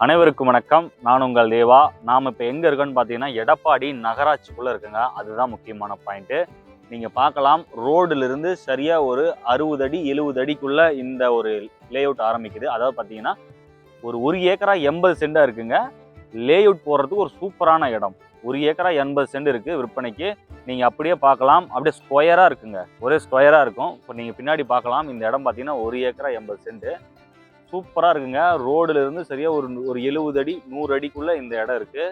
அனைவருக்கும் வணக்கம். நான் உங்கள் தேவா. நாம் இப்போ எங்கே இருக்கோன்னு பார்த்தீங்கன்னா எடப்பாடி நகராட்சிக்குள்ளே இருக்குங்க. அதுதான் முக்கியமான பாயிண்ட்டு. நீங்கள் பார்க்கலாம், ரோடிலிருந்து சரியாக ஒரு 60 அடி 70 அடிக்குள்ளே இந்த ஒரு லேஅவுட் ஆரம்பிக்குது. அதாவது பார்த்தீங்கன்னா ஒரு ஏக்கரா 80 சென்டாக இருக்குங்க. லேஅவுட் போடுறதுக்கு ஒரு சூப்பரான இடம். 1 ஏக்கரா 80 சென்ட் இருக்குது விற்பனைக்கு. நீங்கள் அப்படியே பார்க்கலாம், அப்படியே ஸ்கொயராக இருக்குங்க. ஒரே ஸ்கொயராக இருக்கும். இப்போ நீங்கள் பின்னாடி பார்க்கலாம், இந்த இடம் பார்த்தீங்கன்னா 1 ஏக்கரா 80 சென்ட். சூப்பராக இருக்குங்க. ரோடுல இருந்து சரியா ஒரு 70 அடி 100 அடிக்குள்ள இந்த இடம் இருக்கு.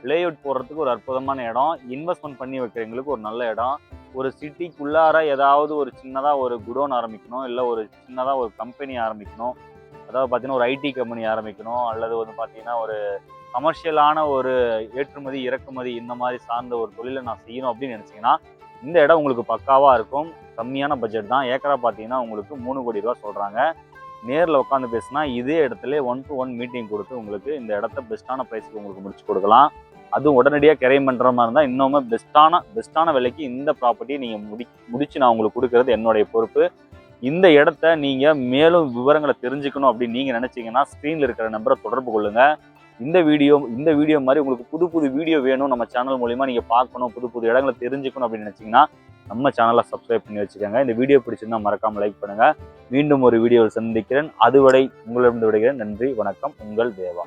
லேஅவுட் போடுறதுக்கு ஒரு அற்புதமான இடம். இன்வெஸ்ட்மெண்ட் பண்ணி வைக்கிறவங்களுக்கு ஒரு நல்ல இடம். ஒரு சிட்டிக்குள்ளார ஏதாவது ஒரு சின்னதா ஒரு குடோன் ஆரம்பிக்கணும், இல்லை ஒரு சின்னதா ஒரு கம்பெனி ஆரம்பிக்கணும். அதாவது பார்த்தீங்கன்னா ஒரு ஐடி கம்பெனி ஆரம்பிக்கணும், அல்லது வந்து பார்த்தீங்கன்னா ஒரு கமர்ஷியலான ஒரு ஏற்றுமதி இறக்குமதி இந்த மாதிரி சார்ந்த ஒரு தொழிலை நான் செய்யணும் அப்படின்னு நினச்சிங்கன்னா இந்த இடம் உங்களுக்கு பக்காவாக இருக்கும். கம்மியான பட்ஜெட் தான். ஏக்கரா பார்த்தீங்கன்னா உங்களுக்கு 3 கோடி ரூபா சொல்கிறாங்க. நேரில் உட்காந்து பேசினா இதே இடத்துல 1-to-1 மீட்டிங் கொடுத்து உங்களுக்கு இந்த இடத்த பெஸ்ட்டான ப்ரைஸுக்கு உங்களுக்கு முடிச்சு கொடுக்கலாம். அதுவும் உடனடியாக கிரைம் பண்ணுற மாதிரி இருந்தால் இன்னுமே பெஸ்ட்டான விலைக்கு இந்த ப்ராப்பர்ட்டியை நீங்கள் முடிச்சு நான் உங்களுக்கு கொடுக்கறது என்னுடைய பொறுப்பு. இந்த இடத்த நீங்கள் மேலும் விவரங்களை தெரிஞ்சுக்கணும் அப்படின்னு நீங்கள் நினச்சிங்கன்னா ஸ்க்ரீனில் இருக்கிற நம்பரை தொடர்பு கொள்ளுங்கள். இந்த வீடியோ மாதிரி உங்களுக்கு புது வீடியோ வேணும், நம்ம சேனல் மூலிமா நீங்கள் பார்க்கணும், புது இடங்களை தெரிஞ்சுக்கணும் அப்படின்னு நினச்சிங்கன்னா நம்ம சேனலை சப்ஸ்கிரைப் பண்ணி வச்சுக்கோங்க. இந்த வீடியோ பிடிச்சிருந்தா மறக்காமல் லைக் பண்ணுங்கள். மீண்டும் ஒரு வீடியோவில் சந்திக்கிறேன். அதுவரை உங்களிடம் விடுகிறேன். நன்றி, வணக்கம். உங்கள் தேவா.